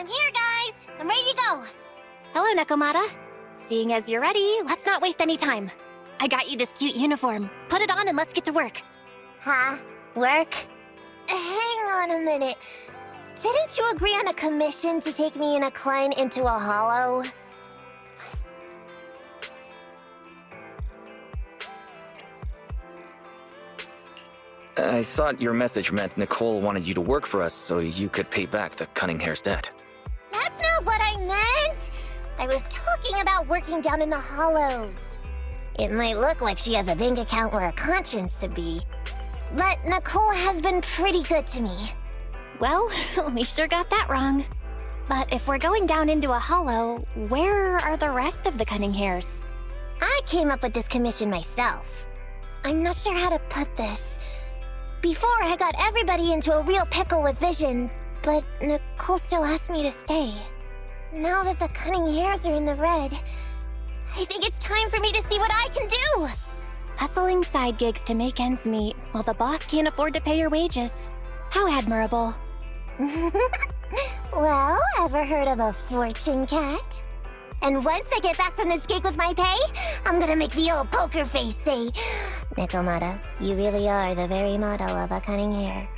I'm here, guys! I'm ready to go! Hello, Nekomata. Seeing as you're ready, let's not waste any time. I got you this cute uniform. Put it on and let's get to work. Huh? Work? Hang on a minute. Didn't you agree on a commission to take me and a client into a hollow? I thought your message meant Nicole wanted you to work for us so you could pay back the cunning hair's debt. That's not what I meant! I was talking about working down in the hollows. It might look like she has a bank account or a conscience to be, but Nicole has been pretty good to me. Well, we sure got that wrong. But if we're going down into a hollow, where are the rest of the cunning hairs? I came up with this commission myself. I'm not sure how to put this. Before, I got everybody into a real pickle with Vision, but Nicole still asked me to stay. Now that the cunning hairs are in the red, I think it's time for me to see what I can do! Hustling side gigs to make ends meet, while the boss can't afford to pay your wages. How admirable. Well, ever heard of a fortune cat? And once I get back from this gig with my pay, I'm gonna make the old poker face say, Nekomata, you really are the very model of a cunning hair.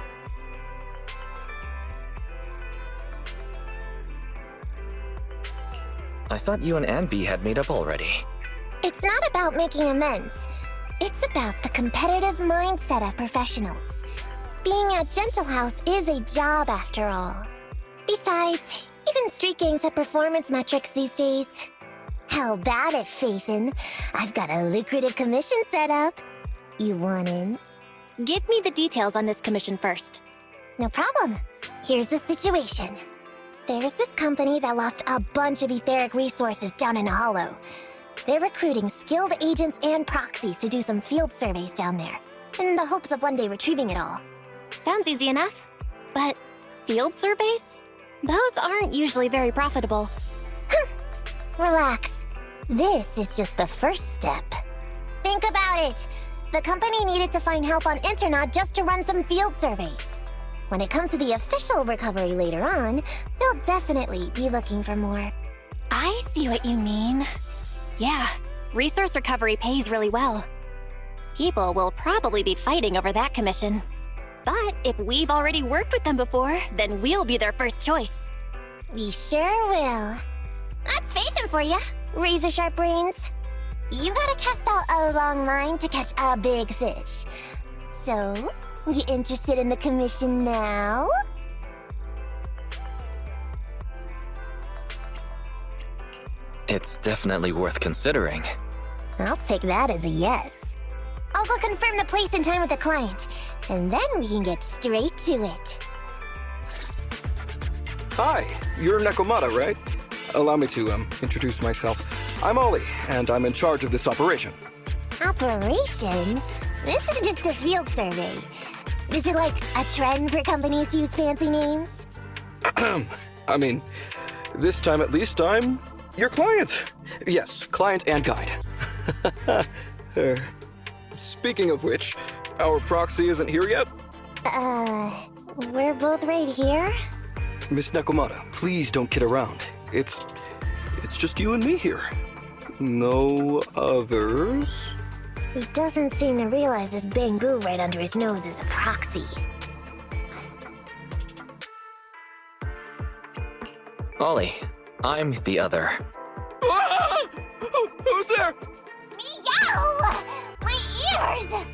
I thought you and Anby had made up already. It's not about making amends. It's about the competitive mindset of professionals. Being at Gentle House is a job after all. Besides, even street gangs have performance metrics these days. How about it, Faithin? I've got a lucrative commission set up. You want in? Give me the details on this commission first. No problem. Here's the situation. There's this company that lost a bunch of etheric resources down in a hollow. They're recruiting skilled agents and proxies to do some field surveys down there, in the hopes of one day retrieving it all. Sounds easy enough. But field surveys? Those aren't usually very profitable. Relax. This is just the first step. Think about it. The company needed to find help on Internaut just to run some field surveys. When it comes to the official recovery later on, they'll definitely be looking for more. I see what you mean. Yeah, resource recovery pays really well. People will probably be fighting over that commission. But if we've already worked with them before, then we'll be their first choice. We sure will. That's Faithin for ya, razor-sharp brains. You gotta cast out a long line to catch a big fish. So, you interested in the commission now? It's definitely worth considering. I'll take that as a yes. I'll go confirm the place and time with the client, and then we can get straight to it. Hi, you're Nekomata, right? Allow me to, introduce myself. I'm Ollie, and I'm in charge of this operation. Operation? This is just a field survey. Is it like a trend for companies to use fancy names? I mean, this time at least I'm your client. Yes, client and guide. Speaking of which, our proxy isn't here yet? We're both right here? Miss Nekomata, please don't kid around. It's just you and me here. No others? He doesn't seem to realize this Bangu right under his nose is a proxy. Ollie, I'm the other. Ah! Who's there? Meow! My ears!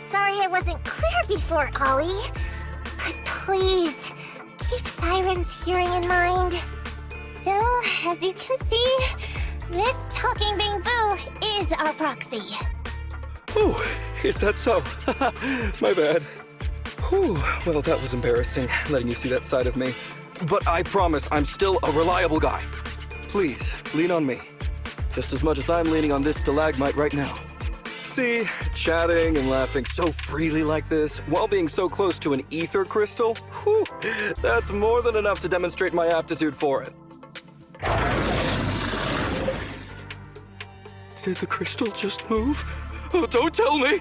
Sorry I wasn't clear before, Ollie. But please, keep Siren's hearing in mind. So, as you can see, this talking Bangu is our proxy. Oh, is that so? My bad. Whew, well, that was embarrassing, letting you see that side of me. But I promise I'm still a reliable guy. Please, lean on me. Just as much as I'm leaning on this stalagmite right now. See, chatting and laughing so freely like this, while being so close to an ether crystal, whew, that's more than enough to demonstrate my aptitude for it. Did the crystal just move? Oh, don't tell me!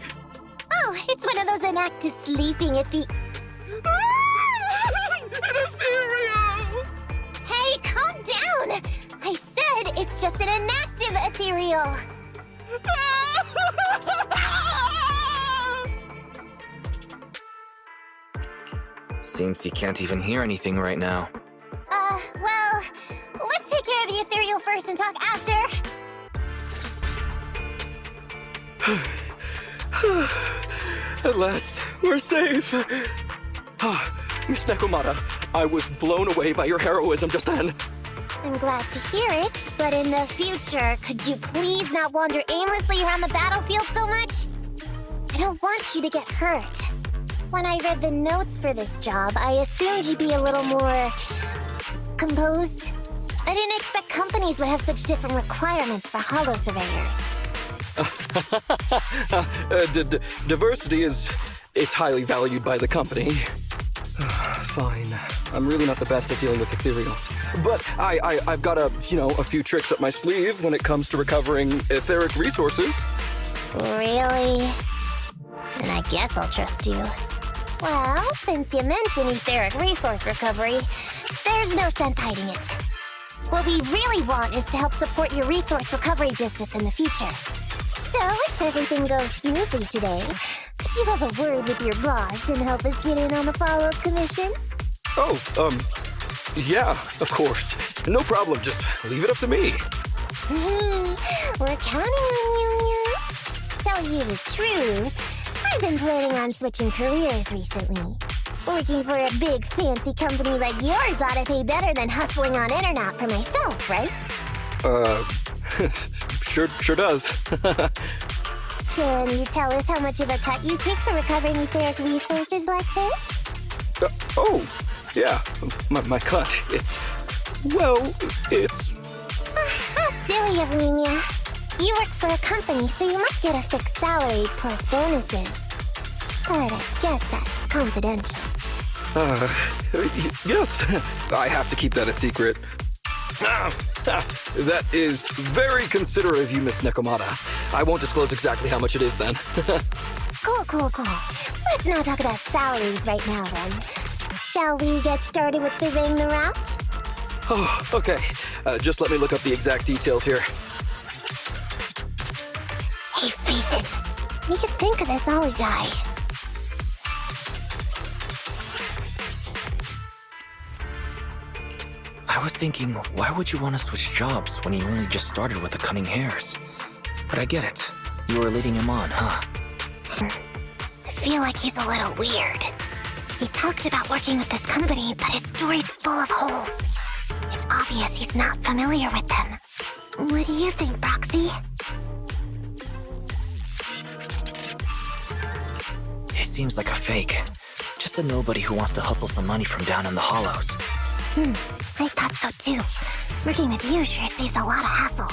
Oh, it's one of those inactive sleeping at the... An ethereal! Hey, real. Seems he can't even hear anything right now. Well, let's take care of the ethereal first and talk after. At last, we're safe. Miss Nekomata, I was blown away by your heroism just then. I'm glad to hear it, but in the future, could you please not wander aimlessly around the battlefield so much? I don't want you to get hurt. When I read the notes for this job, I assumed you'd be a little more... composed. I didn't expect companies would have such different requirements for holo surveyors. Diversity it's highly valued by the company. Fine. I'm really not the best at dealing with ethereals. But I've got a few tricks up my sleeve when it comes to recovering etheric resources. Really? Then I guess I'll trust you. Well, since you mentioned etheric resource recovery, there's no sense hiding it. What we really want is to help support your resource recovery business in the future. So, if everything goes smoothly today, could you have a word with your boss and help us get in on the follow-up commission? Oh, yeah, of course. No problem, just leave it up to me. We're counting on you, yeah. Tell you the truth, I've been planning on switching careers recently. Working for a big fancy company like yours ought to pay better than hustling on internet for myself, right? Sure does. Can you tell us how much of a cut you take for recovering etheric resources like this? Oh, yeah, my cut, it's... How silly of me, Mia. You work for a company, so you must get a fixed salary plus bonuses. But I guess that's confidential. Yes, I have to keep that a secret. That is very considerate of you, Miss Nekomata. I won't disclose exactly how much it is then. Cool. Let's not talk about salaries right now, then. Shall we get started with surveying the route? Oh, okay. Just let me look up the exact details here. Hey, Ethan. We could think of this Ollie guy. I was thinking, why would you want to switch jobs when you only just started with the cunning hairs? But I get it. You were leading him on, huh? I feel like he's a little weird. He talked about working with this company, but his story's full of holes. It's obvious he's not familiar with them. What do you think, Broxy? He seems like a fake. Just a nobody who wants to hustle some money from down in the hollows. I thought so too. Working with you sure saves a lot of hassle.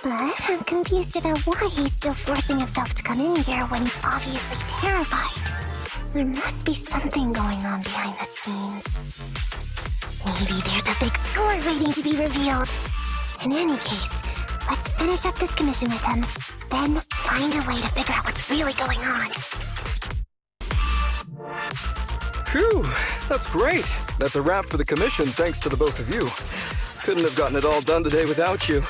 But I'm confused about why he's still forcing himself to come in here when he's obviously terrified. There must be something going on behind the scenes. Maybe there's a big score waiting to be revealed. In any case, let's finish up this commission with him, then find a way to figure out what's really going on. Phew, that's great. That's a wrap for the commission, thanks to the both of you. Couldn't have gotten it all done today without you.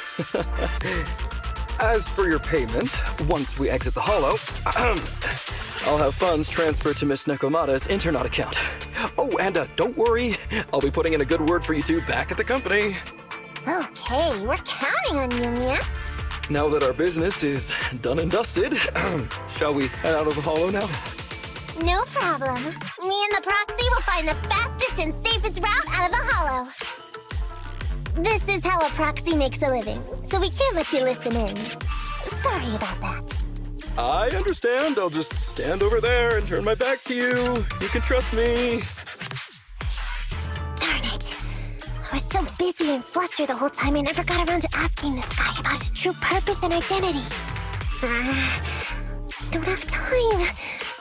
As for your payment, once we exit the hollow, I'll have funds transferred to Miss Nekomata's Internet account. Oh, and don't worry, I'll be putting in a good word for you two back at the company. Okay, we're counting on you, Mia. Now that our business is done and dusted, shall we head out of the hollow now? No problem. Me and the proxy will find the fastest and safest route out of the hollow. This is how a proxy makes a living, so we can't let you listen in. Sorry about that. I understand. I'll just stand over there and turn my back to you. You can trust me. Darn it. I was so busy and flustered the whole time I never got around to asking this guy about his true purpose and identity. We don't have time.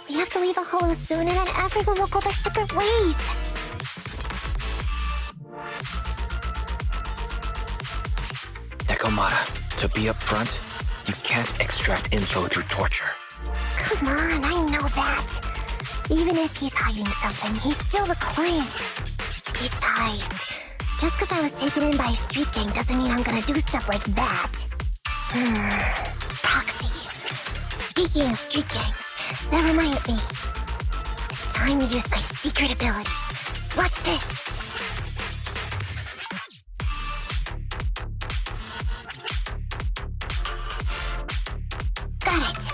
We have to leave a hollow soon and then everyone will go their separate ways. Nekomata, to be up front, you can't extract info through torture. Come on, I know that. Even if he's hiding something, he's still the client. Besides, just because I was taken in by a street gang doesn't mean I'm gonna do stuff like that. Proxy. Speaking of street gangs, that reminds me. It's time to use my secret ability. Watch this. Got it.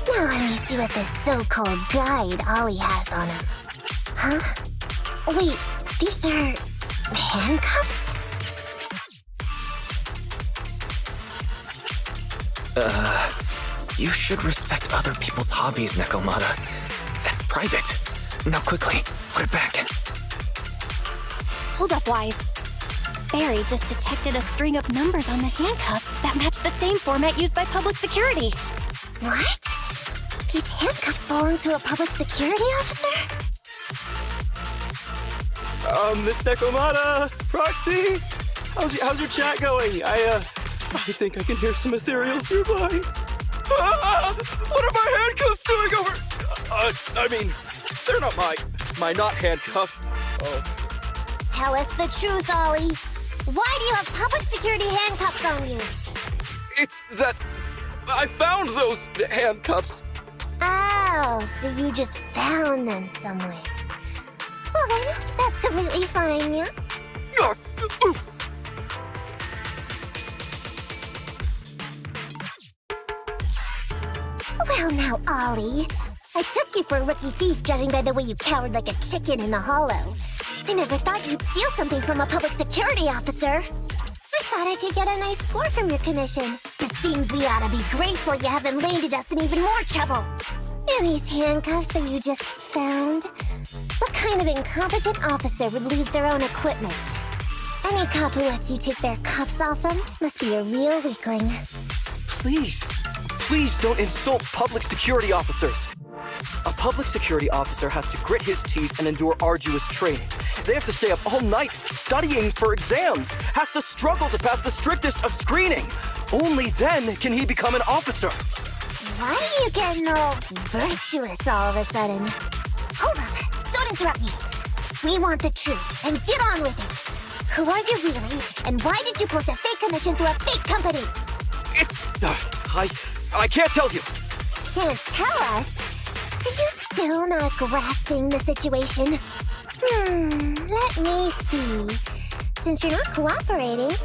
Now let me see what this so-called guide Ollie has on him. Huh? Wait, these are handcuffs? You should respect other people's hobbies, Nekomata. That's private. Now quickly, put it back. Hold up, Wise. Barry just detected a string of numbers on the handcuffs that match the same format used by public security. What? These handcuffs belong to a public security officer? Miss Nekomata, Proxy, how's your chat going? I think I can hear some ethereals nearby. What are my handcuffs doing over? I mean, they're not my not handcuffs. Oh. Tell us the truth, Ollie. Why do you have public security handcuffs on you? It's that I found those handcuffs. Oh, so you just found them somewhere. Well then, that's completely fine, yeah? Oof. Well now, Ollie. I took you for a rookie thief judging by the way you cowered like a chicken in the hollow. I never thought you'd steal something from a public security officer. I thought I could get a nice score from your commission. It seems we ought to be grateful you haven't landed us in even more trouble. And these handcuffs that you just found? What kind of incompetent officer would lose their own equipment? Any cop who lets you take their cuffs off them must be a real weakling. Please don't insult public security officers. A public security officer has to grit his teeth and endure arduous training. They have to stay up all night studying for exams, has to struggle to pass the strictest of screening. Only then can he become an officer. Why are you getting all virtuous all of a sudden? Hold up, don't interrupt me. We want the truth, and get on with it. Who are you really, and why did you post a fake commission through a fake company? I can't tell you. Can't tell us? Are you still not grasping the situation? Let me see. Since you're not cooperating,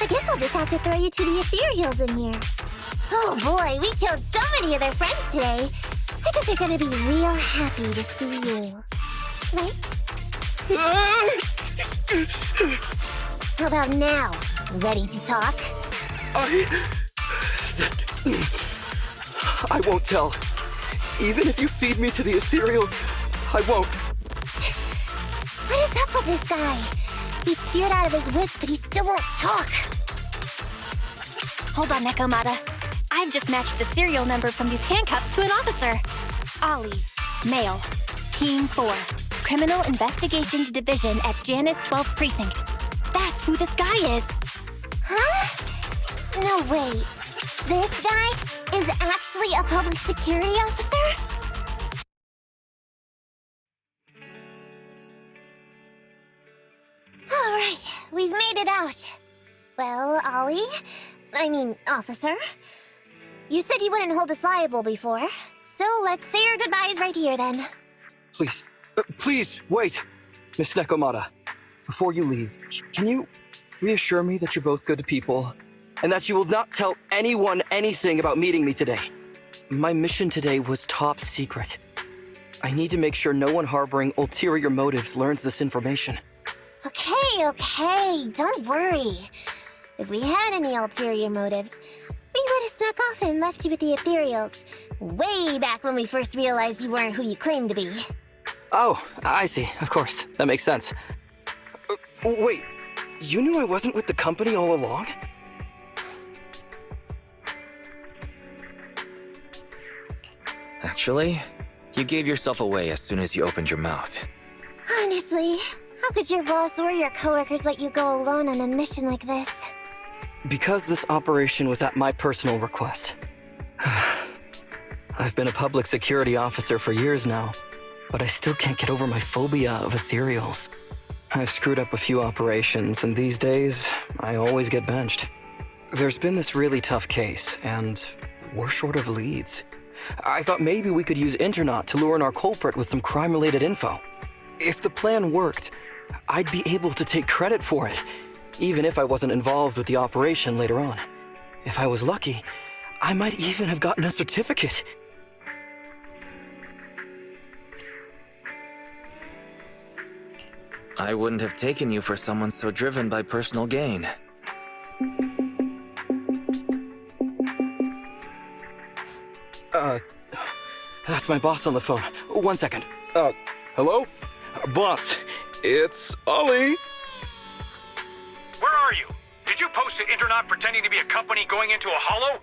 I guess I'll just have to throw you to the ethereals in here. Oh boy, we killed so many of their friends today. I bet they're gonna be real happy to see you. Right? How about now? Ready to talk? I won't tell. Even if you feed me to the ethereals, I won't. What is up with this guy? He's scared out of his wits, but he still won't talk. Hold on, Nekomata. I've just matched the serial number from these handcuffs to an officer. Ollie, male, Team 4, Criminal Investigations Division at Janus 12th Precinct. That's who this guy is. Huh? No, wait. This guy is actually a public security officer? Alright, we've made it out. Well, officer. You said you wouldn't hold us liable before, so let's say our goodbyes right here then. Please, wait. Miss Nekomata, before you leave, can you reassure me that you're both good people, and that you will not tell anyone anything about meeting me today? My mission today was top secret. I need to make sure no one harboring ulterior motives learns this information. Okay, don't worry. If we had any ulterior motives, we let us snuck off and left you with the ethereals. Way back when we first realized you weren't who you claimed to be. Oh, I see. Of course. That makes sense. Wait, you knew I wasn't with the company all along? Actually, you gave yourself away as soon as you opened your mouth. Honestly, how could your boss or your coworkers let you go alone on a mission like this? Because this operation was at my personal request. I've been a public security officer for years now, but I still can't get over my phobia of ethereals. I've screwed up a few operations, and these days, I always get benched. There's been this really tough case, and we're short of leads. I thought maybe we could use Internaut to lure in our culprit with some crime-related info. If the plan worked, I'd be able to take credit for it, even if I wasn't involved with the operation later on. If I was lucky, I might even have gotten a certificate. I wouldn't have taken you for someone so driven by personal gain. That's my boss on the phone. 1 second. Hello? Boss, it's Ollie. Where are you? Did you post to Internaut pretending to be a company going into a hollow?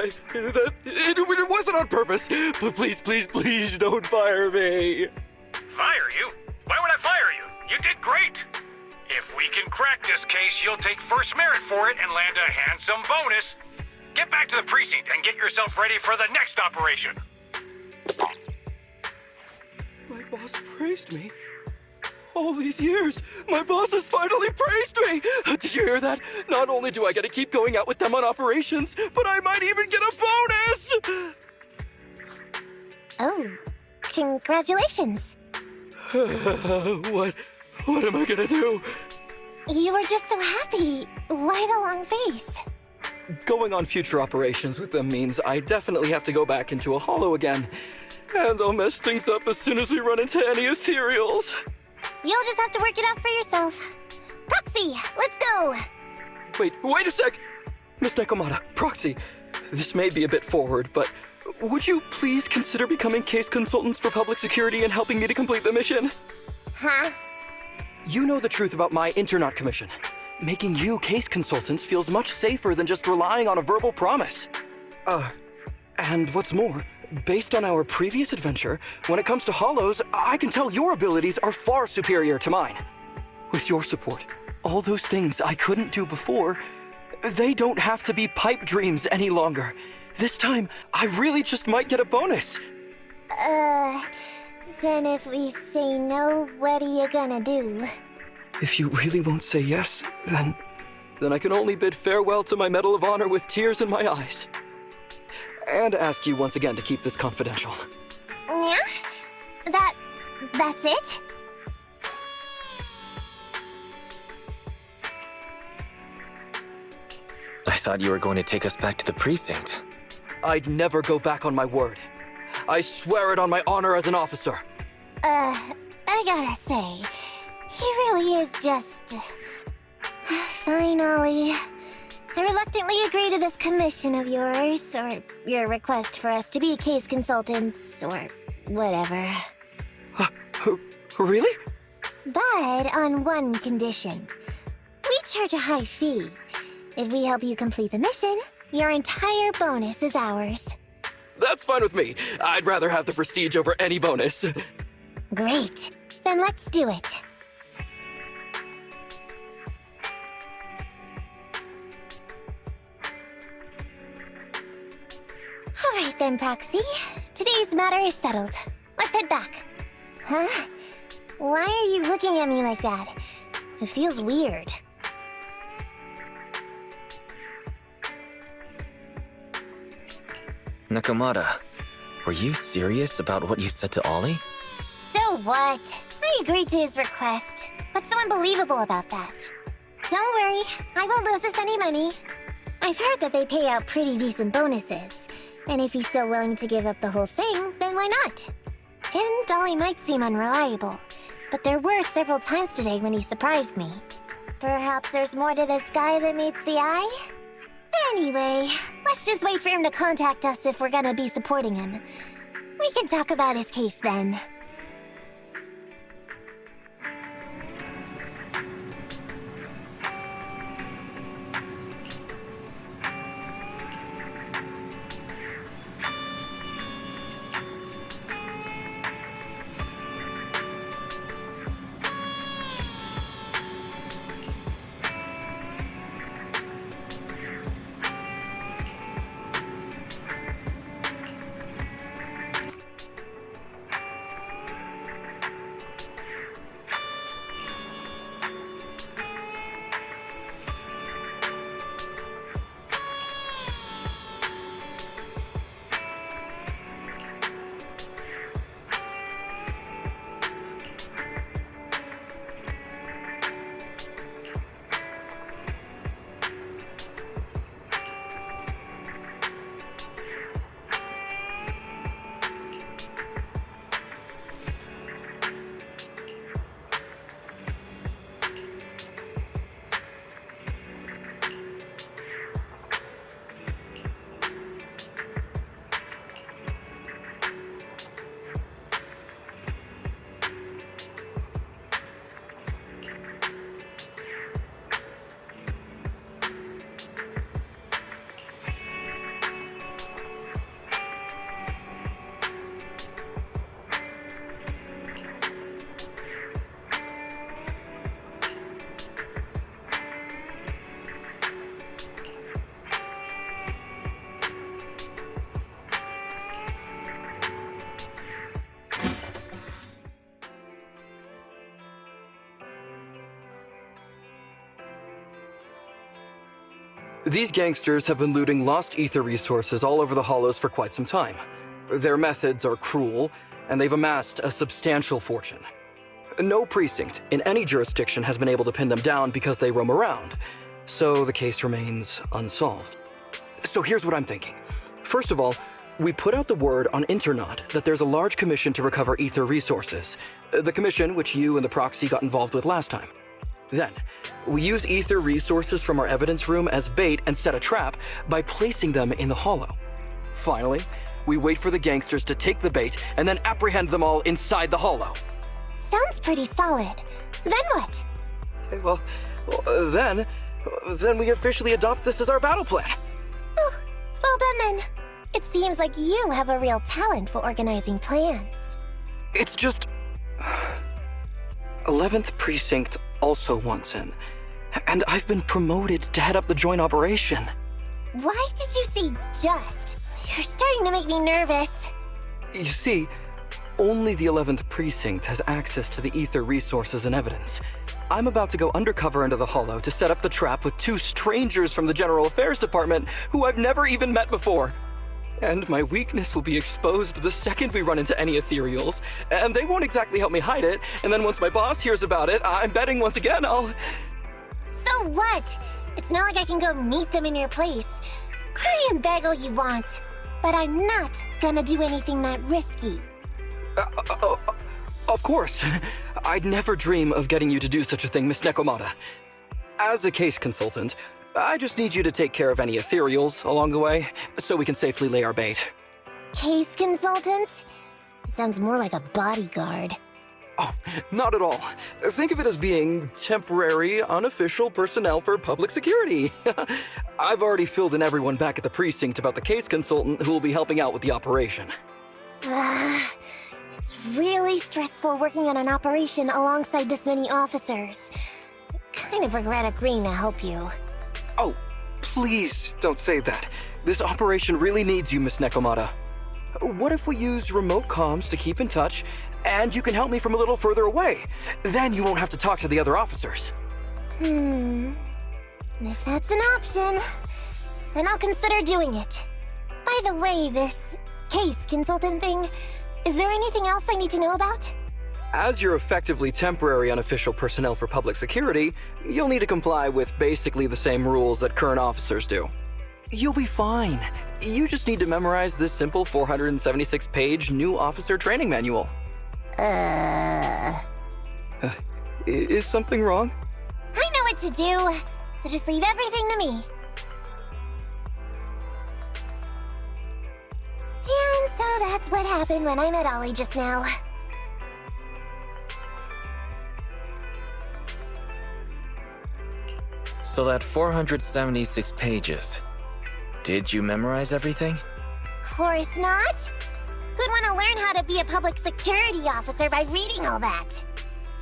It wasn't on purpose. But please don't fire me. Fire you? Why would I fire you? You did great. If we can crack this case, you'll take first merit for it and land a handsome bonus. Get back to the precinct and get yourself ready for the next operation. My boss praised me. All these years, my boss has finally praised me! Did you hear that? Not only do I get to keep going out with them on operations, but I might even get a bonus! Oh, congratulations. What am I gonna do? You were just so happy. Why the long face? Going on future operations with them means I definitely have to go back into a hollow again. And I'll mess things up as soon as we run into any ethereals. You'll just have to work it out for yourself. Proxy, let's go! Wait a sec! Miss Nekomata, Proxy, this may be a bit forward, but would you please consider becoming case consultants for public security and helping me to complete the mission? Huh? You know the truth about my Internaut commission. Making you case consultants feels much safer than just relying on a verbal promise. And what's more, based on our previous adventure, when it comes to hollows, I can tell your abilities are far superior to mine. With your support, all those things I couldn't do before, they don't have to be pipe dreams any longer. This time, I really just might get a bonus. Then if we say no, what are you gonna do? If you really won't say yes, then I can only bid farewell to my Medal of Honor with tears in my eyes. And ask you once again to keep this confidential. Yeah? That's it? I thought you were going to take us back to the precinct. I'd never go back on my word. I swear it on my honor as an officer. I gotta say, he really is just... Fine, Ollie. I reluctantly agree to this commission of yours, or your request for us to be case consultants, or whatever. Really? But on one condition. We charge a high fee. If we help you complete the mission, your entire bonus is ours. That's fine with me. I'd rather have the prestige over any bonus. Great. Then let's do it. Alright then, Proxy. Today's matter is settled. Let's head back. Huh? Why are you looking at me like that? It feels weird. Nekomata, were you serious about what you said to Ollie? So what? I agreed to his request. What's so unbelievable about that? Don't worry, I won't lose us any money. I've heard that they pay out pretty decent bonuses. And if he's so willing to give up the whole thing, then why not? And Ollie might seem unreliable, but there were several times today when he surprised me. Perhaps there's more to this guy than meets the eye? Anyway, let's just wait for him to contact us if we're gonna be supporting him. We can talk about his case then. These gangsters have been looting lost ether resources all over the Hollows for quite some time. Their methods are cruel, and they've amassed a substantial fortune. No precinct in any jurisdiction has been able to pin them down because they roam around, so the case remains unsolved. So here's what I'm thinking. First of all, we put out the word on Internet that there's a large commission to recover ether resources. The commission which you and the proxy got involved with last time. Then, we use ether resources from our evidence room as bait and set a trap by placing them in the Hollow. Finally, we wait for the gangsters to take the bait and then apprehend them all inside the Hollow. Sounds pretty solid. Then what? Okay, well, then we officially adopt this as our battle plan. Oh, well done then. It seems like you have a real talent for organizing plans. It's just... 11th Precinct also wants in, and I've been promoted to head up the joint operation. Why did you say just? You're starting to make me nervous. You see, only the 11th Precinct has access to the ether resources and evidence. I'm about to go undercover into the Hollow to set up the trap with 2 strangers from the General Affairs Department who I've never even met before. And my weakness will be exposed the second we run into any ethereals, and they won't exactly help me hide it, and then once my boss hears about it, I'm betting once again I'll... So what? It's not like I can go meet them in your place. Cry and beg all you want, but I'm not gonna do anything that risky. Of course. I'd never dream of getting you to do such a thing, Miss Nekomata. As a case consultant, I just need you to take care of any ethereals along the way, so we can safely lay our bait. Case consultant? Sounds more like a bodyguard. Oh, not at all. Think of it as being temporary, unofficial personnel for public security. I've already filled in everyone back at the precinct about the case consultant who will be helping out with the operation. It's really stressful working on an operation alongside this many officers. Kind of regret agreeing to help you. Oh, please don't say that. This operation really needs you, Miss Nekomata. What if we use remote comms to keep in touch, and you can help me from a little further away? Then you won't have to talk to the other officers. If that's an option, then I'll consider doing it. By the way, this case consultant thing, is there anything else I need to know about? As you're effectively temporary unofficial personnel for public security, you'll need to comply with basically the same rules that current officers do. You'll be fine. You just need to memorize this simple 476-page new officer training manual. Is something wrong? I know what to do, so just leave everything to me. And so that's what happened when I met Ollie just now. So that 476 pages. Did you memorize everything? Course not. Who'd want to learn how to be a public security officer by reading all that?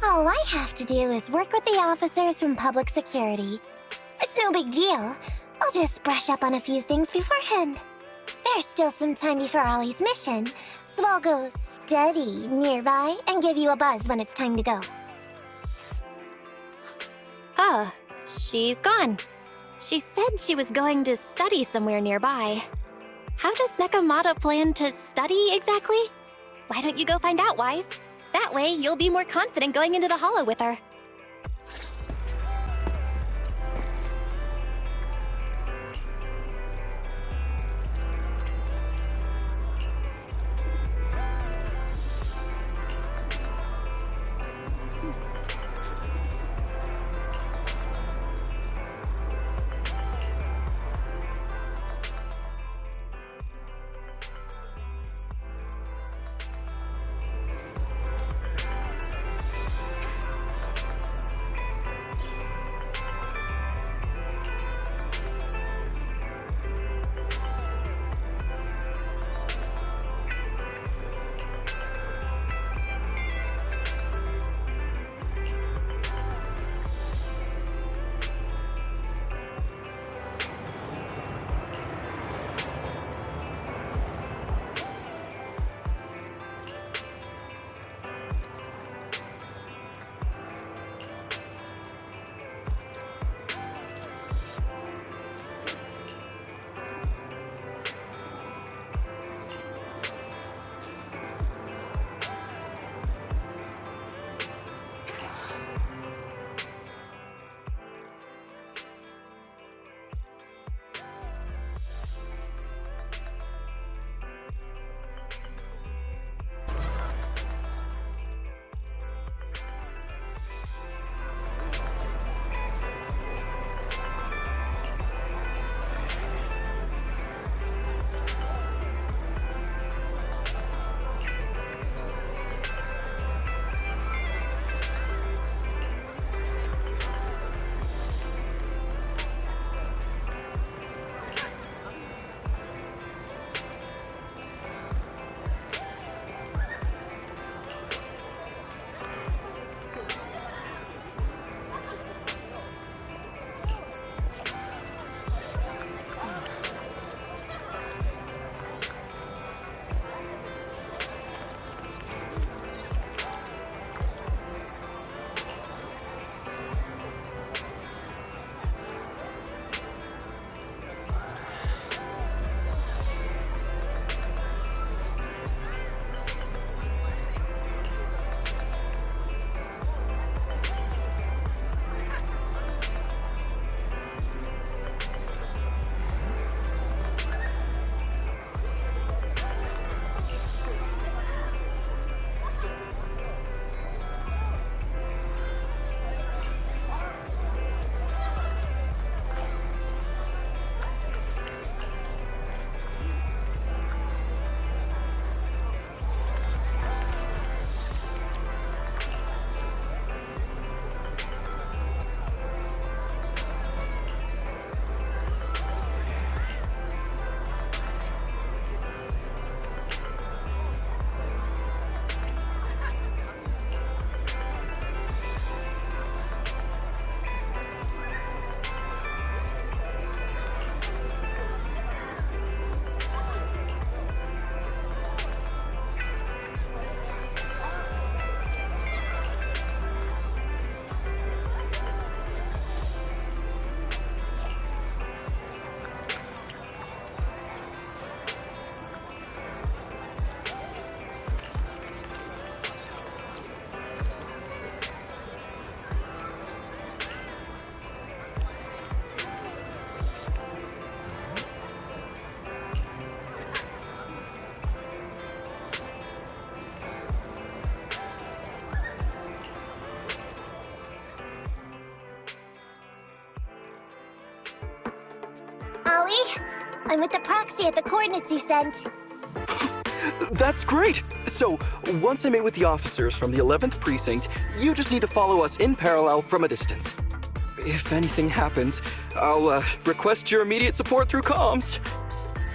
All I have to do is work with the officers from public security. It's no big deal. I'll just brush up on a few things beforehand. There's still some time before Ollie's mission, so I'll go study nearby and give you a buzz when it's time to go. Ah, she's gone. She said she was going to study somewhere nearby. How does Nekomata plan to study exactly? Why don't you go find out, Wise? That way, you'll be more confident going into the Hollow with her. Ollie. I'm with the proxy at the coordinates you sent. That's great! So, once I meet with the officers from the 11th Precinct, you just need to follow us in parallel from a distance. If anything happens, I'll request your immediate support through comms.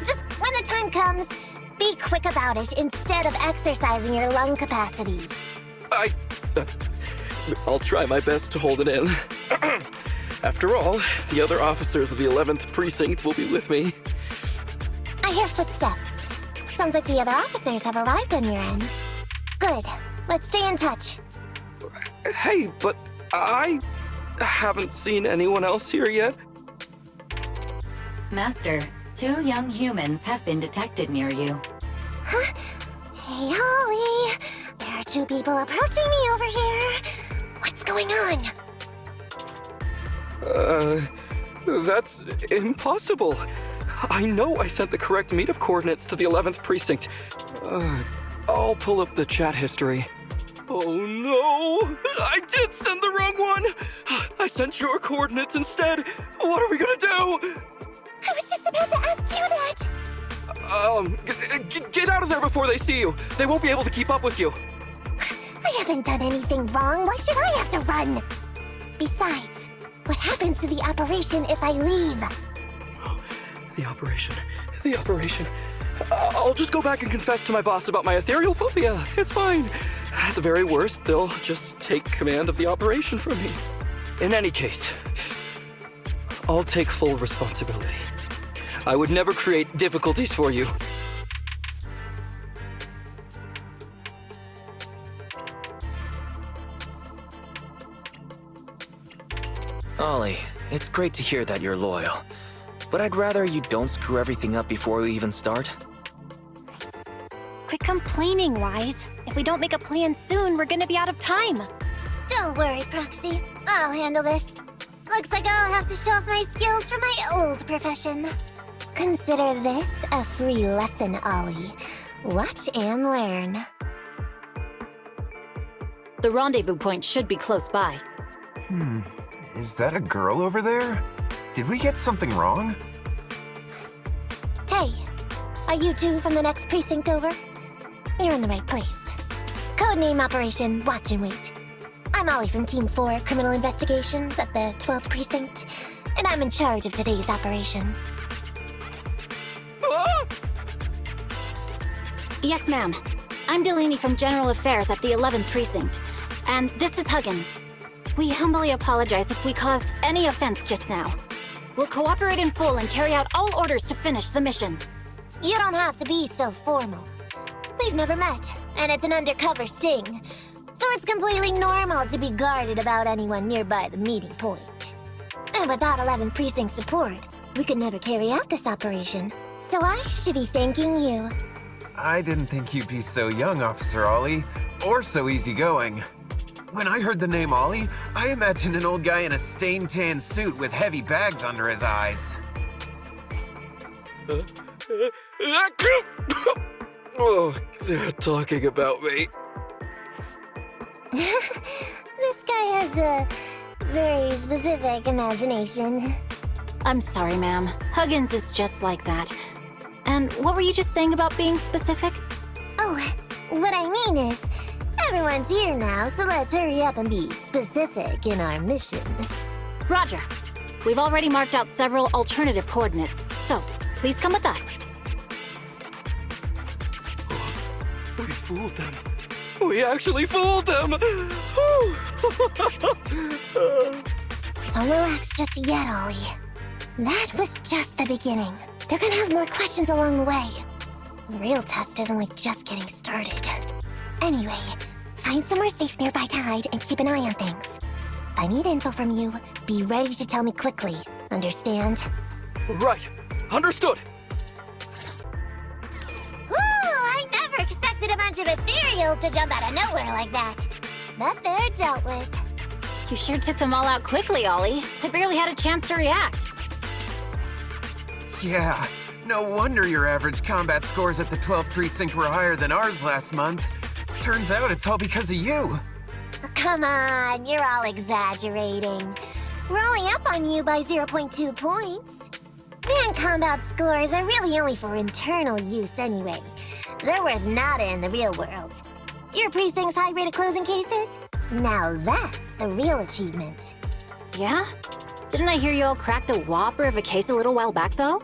Just when the time comes, be quick about it instead of exercising your lung capacity. I'll try my best to hold it in. After all, the other officers of the 11th Precinct will be with me. I hear footsteps. Sounds like the other officers have arrived on your end. Good. Let's stay in touch. Hey, but I haven't seen anyone else here yet. Master, 2 young humans have been detected near you. Huh? Hey, Ollie. There are 2 people approaching me over here. What's going on? That's impossible. I know I sent the correct meetup coordinates to the 11th Precinct. I'll pull up the chat history. Oh no! I did send the wrong one! I sent your coordinates instead! What are we gonna do? I was just about to ask you that! Get out of there before they see you! They won't be able to keep up with you! I haven't done anything wrong. Why should I have to run? Besides, what happens to the operation if I leave? The operation. I'll just go back and confess to my boss about my ethereal phobia. It's fine. At the very worst, they'll just take command of the operation from me. In any case, I'll take full responsibility. I would never create difficulties for you. Ollie, it's great to hear that you're loyal. But I'd rather you don't screw everything up before we even start. Quit complaining, Wise. If we don't make a plan soon, we're gonna be out of time. Don't worry, Proxy. I'll handle this. Looks like I'll have to show off my skills from my old profession. Consider this a free lesson, Ollie. Watch and learn. The rendezvous point should be close by. Is that a girl over there? Did we get something wrong? Hey, are you 2 from the next precinct over? You're in the right place. Codename Operation Watch and Wait. I'm Ollie from Team 4 Criminal Investigations at the 12th Precinct, and I'm in charge of today's operation. Yes, ma'am. I'm Delaney from General Affairs at the 11th Precinct, and this is Huggins. We humbly apologize if we caused any offense just now. We'll cooperate in full and carry out all orders to finish the mission. You don't have to be so formal. We've never met, and it's an undercover sting. So it's completely normal to be guarded about anyone nearby the meeting point. And without 11 Precinct support, we could never carry out this operation. So I should be thanking you. I didn't think you'd be so young, Officer Ollie, or so easygoing. When I heard the name Ollie, I imagined an old guy in a stained tan suit with heavy bags under his eyes. Oh, they're talking about me. This guy has a very specific imagination. I'm sorry, ma'am. Huggins is just like that. And what were you just saying about being specific? Oh, what I mean is, everyone's here now, so let's hurry up and be specific in our mission. Roger. We've already marked out several alternative coordinates, so please come with us. We fooled them. We actually fooled them! Don't relax just yet, Ollie. That was just the beginning. They're gonna have more questions along the way. The real test is only just getting started. Anyway, find somewhere safe nearby to hide and keep an eye on things. If I need info from you, be ready to tell me quickly. Understand? Right. Understood. Woo! I never expected a bunch of ethereals to jump out of nowhere like that. But they're dealt with. You sure took them all out quickly, Ollie. I barely had a chance to react. Yeah, no wonder your average combat scores at the 12th Precinct were higher than ours last month. Turns out it's all because of you. Come on, you're all exaggerating. We're only up on you by 0.2 points. Hand combat scores are really only for internal use anyway. They're worth nada in the real world. Your precinct's high rate of closing cases? Now that's the real achievement. Yeah? Didn't I hear you all cracked a whopper of a case a little while back, though?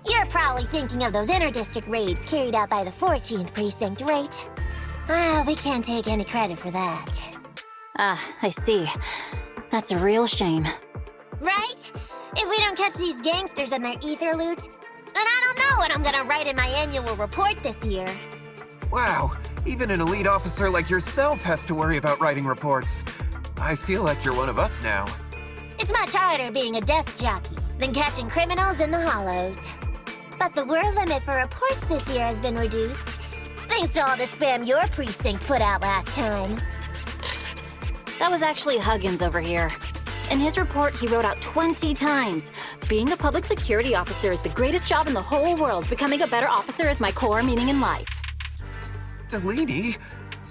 You're probably thinking of those inter-district raids carried out by the 14th precinct, right? We can't take any credit for that. Ah, I see. That's a real shame. Right? If we don't catch these gangsters and their ether loot, then I don't know what I'm gonna write in my annual report this year. Wow, even an elite officer like yourself has to worry about writing reports. I feel like you're one of us now. It's much harder being a desk jockey than catching criminals in the hollows. But the word limit for reports this year has been reduced, thanks to all the spam your precinct put out last time. That was actually Huggins over here. In his report, he wrote out 20 times, "Being a public security officer is the greatest job in the whole world. Becoming a better officer is my core meaning in life." Delaney,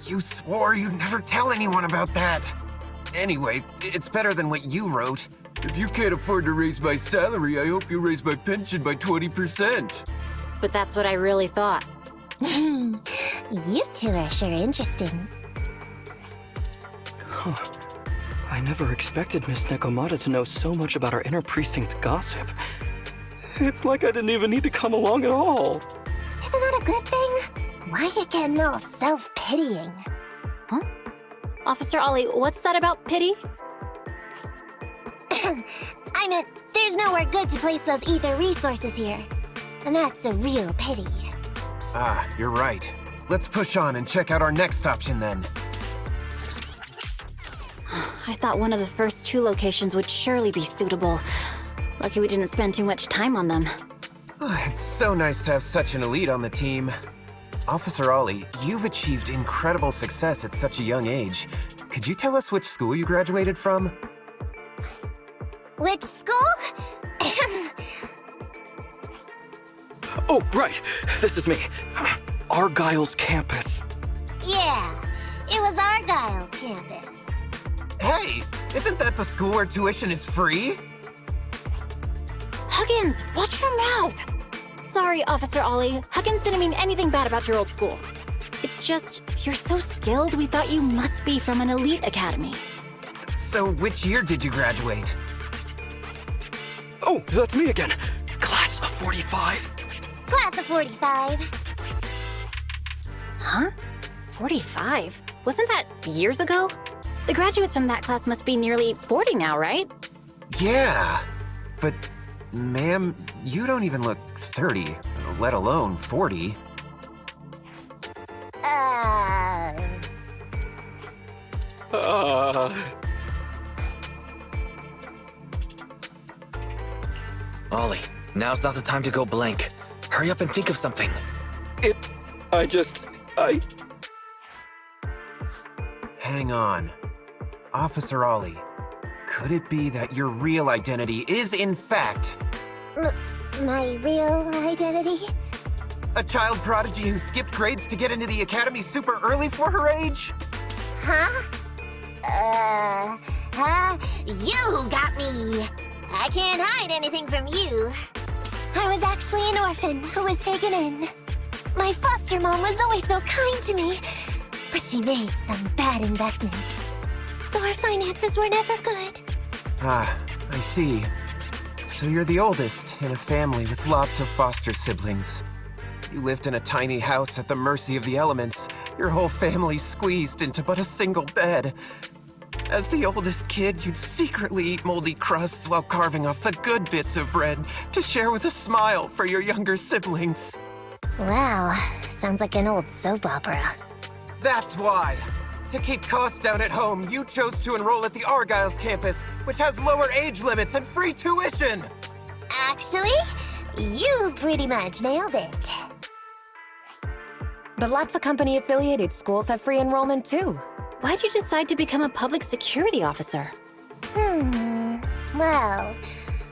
you swore you'd never tell anyone about that. Anyway, it's better than what you wrote. If you can't afford to raise my salary, I hope you raise my pension by 20%. But that's what I really thought. You two are sure interesting. I never expected Miss Nekomata to know so much about our inner precinct gossip. It's like I didn't even need to come along at all. Isn't that a good thing? Why you getting all self-pitying? Huh? Officer Ollie, what's that about pity? I meant, there's nowhere good to place those ether resources here. And that's a real pity. Ah, you're right. Let's push on and check out our next option then. I thought one of the first two locations would surely be suitable. Lucky we didn't spend too much time on them. It's so nice to have such an elite on the team. Officer Ollie, you've achieved incredible success at such a young age. Could you tell us which school you graduated from? Which school? Oh, right. This is me. Argyle's campus. Yeah, it was Argyle's campus. Hey, isn't that the school where tuition is free? Huggins, watch your mouth! Sorry, Officer Ollie. Huggins didn't mean anything bad about your old school. It's just, you're so skilled, we thought you must be from an elite academy. So which year did you graduate? Oh, that's me again. Class of 45. Class of 45. Huh? 45? Wasn't that years ago? The graduates from that class must be nearly 40 now, right? Yeah, but ma'am, you don't even look 30, let alone 40. Ollie, now's not the time to go blank. Hurry up and think of something. Hang on. Officer Ollie, could it be that your real identity is, in fact, My real identity? a child prodigy who skipped grades to get into the academy super early for her age? Huh? You got me! I can't hide anything from you. I was actually an orphan who was taken in. My foster mom was always so kind to me, but she made some bad investments. So our finances were never good. Ah, I see. So you're the oldest in a family with lots of foster siblings. You lived in a tiny house at the mercy of the elements, your whole family squeezed into but a single bed. As the oldest kid, you'd secretly eat moldy crusts while carving off the good bits of bread to share with a smile for your younger siblings. Wow, sounds like an old soap opera. That's why! To keep costs down at home, you chose to enroll at the Argyle's campus, which has lower age limits and free tuition! Actually, you pretty much nailed it. But lots of company-affiliated schools have free enrollment too. Why'd you decide to become a public security officer? Well,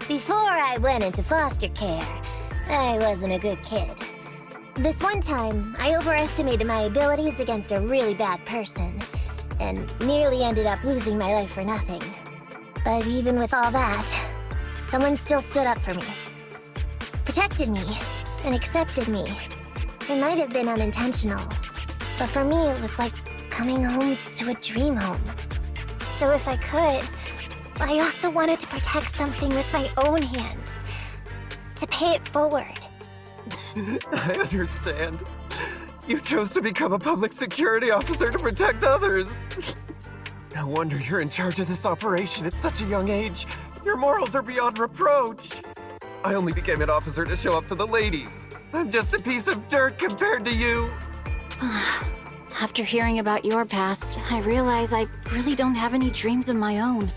before I went into foster care, I wasn't a good kid. This one time, I overestimated my abilities against a really bad person, and nearly ended up losing my life for nothing. But even with all that, someone still stood up for me. protected me, and accepted me. It might have been unintentional, but for me it was like coming home to a dream home. So if I could, I also wanted to protect something with my own hands. To pay it forward. I understand. You chose to become a public security officer to protect others. No wonder you're in charge of this operation at such a young age. Your morals are beyond reproach. I only became an officer to show up to the ladies. I'm just a piece of dirt compared to you. After hearing about your past, I realize I really don't have any dreams of my own.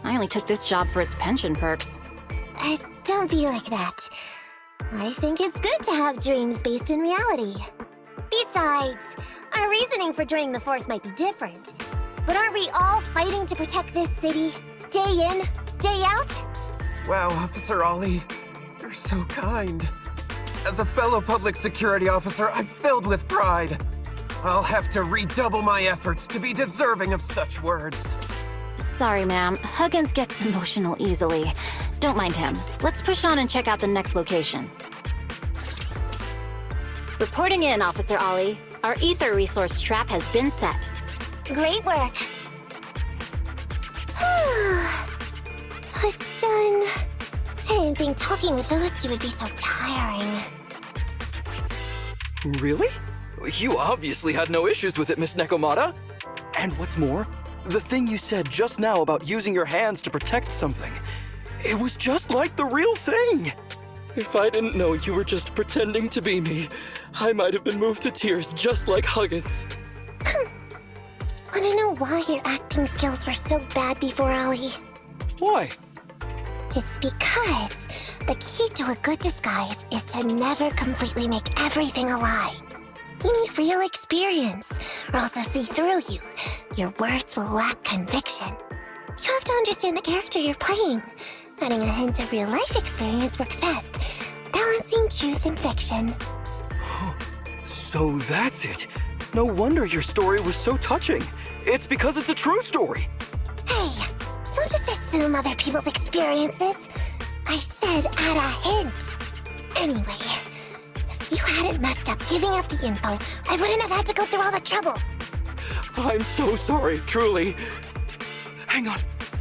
I only took this job for its pension perks. Don't be like that. I think it's good to have dreams based in reality. Besides, our reasoning for joining the Force might be different. But aren't we all fighting to protect this city, day in, day out? Wow, Officer Ollie, you're so kind. As a fellow public security officer, I'm filled with pride. I'll have to redouble my efforts to be deserving of such words. Sorry, ma'am. Huggins gets emotional easily. Don't mind him. Let's push on and check out the next location. Reporting in, Officer Ollie. Our ether resource trap has been set. Great work. So it's done. I didn't think talking with those two would be so tiring. Really? You obviously had no issues with it, Miss Nekomata. And what's more, the thing you said just now about using your hands to protect something, it was just like the real thing. If I didn't know you were just pretending to be me, I might have been moved to tears just like Huggins. Wanna know why your acting skills were so bad before, Ollie? Why? It's because the key to a good disguise is to never completely make everything a lie. You need real experience, or else they'll see through you. Your words will lack conviction. You have to understand the character you're playing. Adding a hint of real-life experience works best, balancing truth and fiction. So that's it. No wonder your story was so touching. It's because it's a true story. Hey, don't just assume other people's experiences. I said add a hint. Anyway, if you hadn't messed up giving up the info, I wouldn't have had to go through all the trouble. I'm so sorry, truly. Hang on.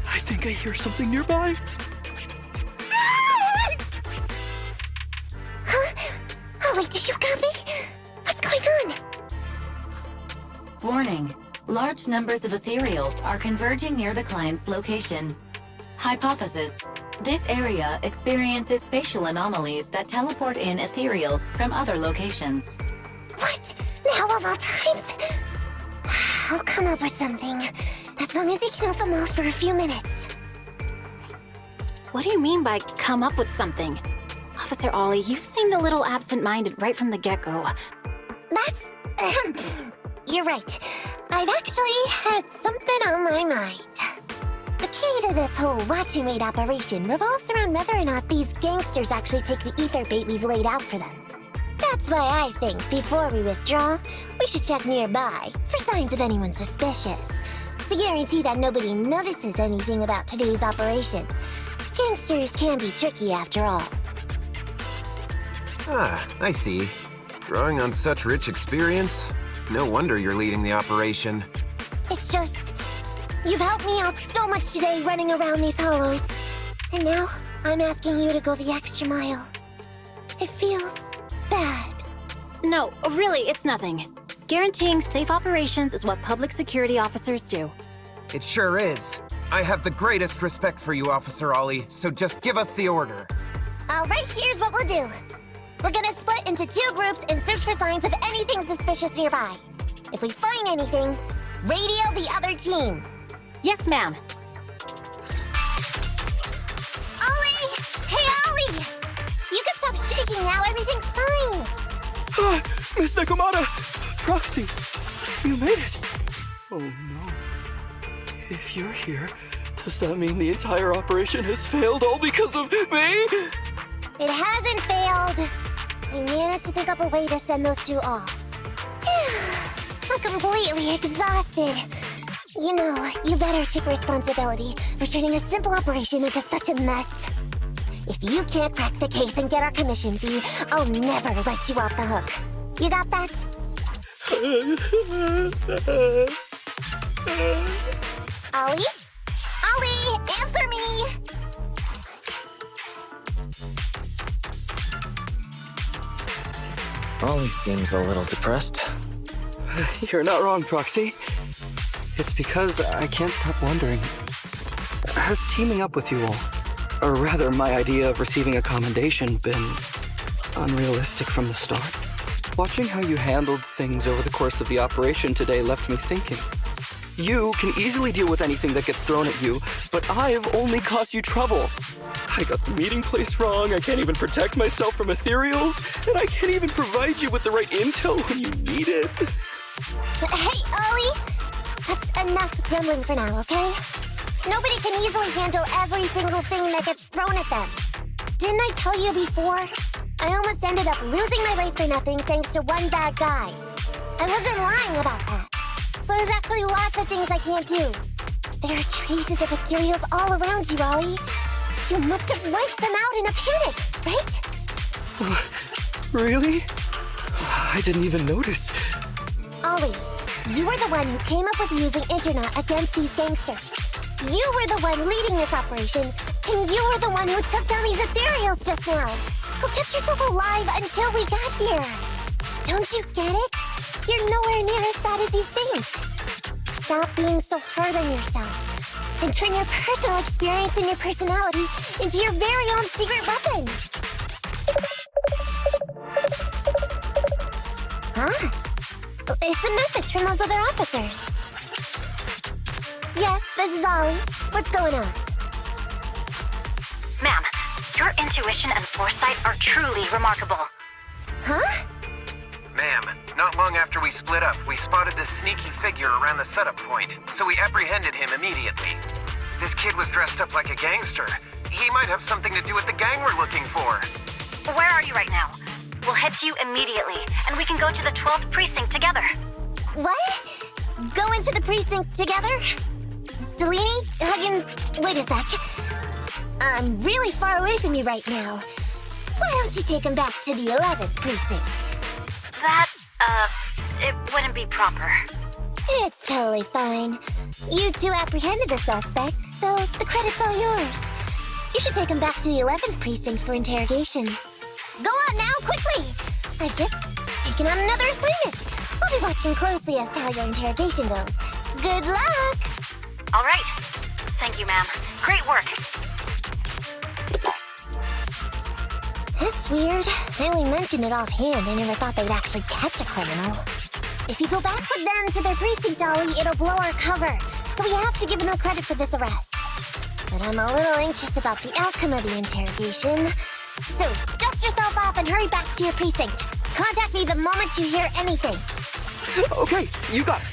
I think I hear something nearby. Huh? Ollie, do you copy? What's going on? Warning. Large numbers of ethereals are converging near the client's location. Hypothesis. This area experiences spatial anomalies that teleport in ethereals from other locations. What? Now of all times? I'll come up with something. As long as he can hold them off for a few minutes. What do you mean by come up with something? Officer Ollie, you've seemed a little absent-minded right from the get-go. That's... You're right. I've actually had something on my mind. The key to this whole watching wait operation revolves around whether or not these gangsters actually take the ether bait we've laid out for them. That's why I think before we withdraw, we should check nearby for signs of anyone suspicious. To guarantee that nobody notices anything about today's operation. Gangsters can be tricky after all. Ah, I see. Drawing on such rich experience, no wonder you're leading the operation. It's just, you've helped me out so much today running around these hollows. And now, I'm asking you to go the extra mile. It feels bad. No, really, it's nothing. Guaranteeing safe operations is what public security officers do. It sure is. I have the greatest respect for you, Officer Ollie, so just give us the order. Alright, here's what we'll do. We're gonna split into 2 groups and search for signs of anything suspicious nearby. If we find anything, radio the other team. Yes, ma'am. Ollie! Hey, Ollie! You can stop shaking now, everything's fine. Ah, Miss Nekomata! Proxy! You made it! Oh no. If you're here, does that mean the entire operation has failed all because of me? It hasn't failed. I managed to think up a way to send those 2 off. I'm completely exhausted. You know, you better take responsibility for turning a simple operation into such a mess. If you can't crack the case and get our commission fee, I'll never let you off the hook. You got that? Ollie? Ollie, answer me! Ollie seems a little depressed. You're not wrong, Proxy. It's because I can't stop wondering. Has teaming up with you all, or rather my idea of receiving a commendation, been unrealistic from the start? Watching how you handled things over the course of the operation today left me thinking. You can easily deal with anything that gets thrown at you, but I've only caused you trouble. I got the meeting place wrong, I can't even protect myself from ethereals, and I can't even provide you with the right intel when you need it. Hey, Ollie! That's enough grumbling for now, okay? Nobody can easily handle every single thing that gets thrown at them. Didn't I tell you before? I almost ended up losing my life for nothing thanks to one bad guy. I wasn't lying about that. So there's actually lots of things I can't do. There are traces of ethereals all around you, Ollie. You must have wiped them out in a panic, right? Really? I didn't even notice. Ollie, you were the one who came up with using internet against these gangsters. You were the one leading this operation, and you were the one who took down these ethereals just now. Who kept yourself alive until we got here. Don't you get it? You're nowhere near as bad as you think. Stop being so hard on yourself, and turn your personal experience and your personality into your very own secret weapon. Huh? It's a message from those other officers. Yes, this is Ollie. What's going on? Ma'am, your intuition and foresight are truly remarkable. Huh? Ma'am, not long after we split up, we spotted this sneaky figure around the setup point, so we apprehended him immediately. This kid was dressed up like a gangster. He might have something to do with the gang we're looking for. Where are you right now? We'll head to you immediately, and we can go to the 12th precinct together. What? Go into the precinct together? Delaney? Huggins? Wait a sec. I'm really far away from you right now. Why don't you take him back to the 11th precinct? That, it wouldn't be proper. It's totally fine. You two apprehended the suspect, so the credit's all yours. You should take him back to the 11th precinct for interrogation. Go on now, quickly! I've just taken on another assignment. I'll be watching closely as to how your interrogation goes. Good luck! All right. Thank you, ma'am. Great work. That's weird. I only mentioned it offhand. I never thought they'd actually catch a criminal. If you go back with them to their precinct, Ollie, it'll blow our cover. So we have to give no credit for this arrest. But I'm a little anxious about the outcome of the interrogation. So, dust yourself off and hurry back to your precinct. Contact me the moment you hear anything. Okay, you got it.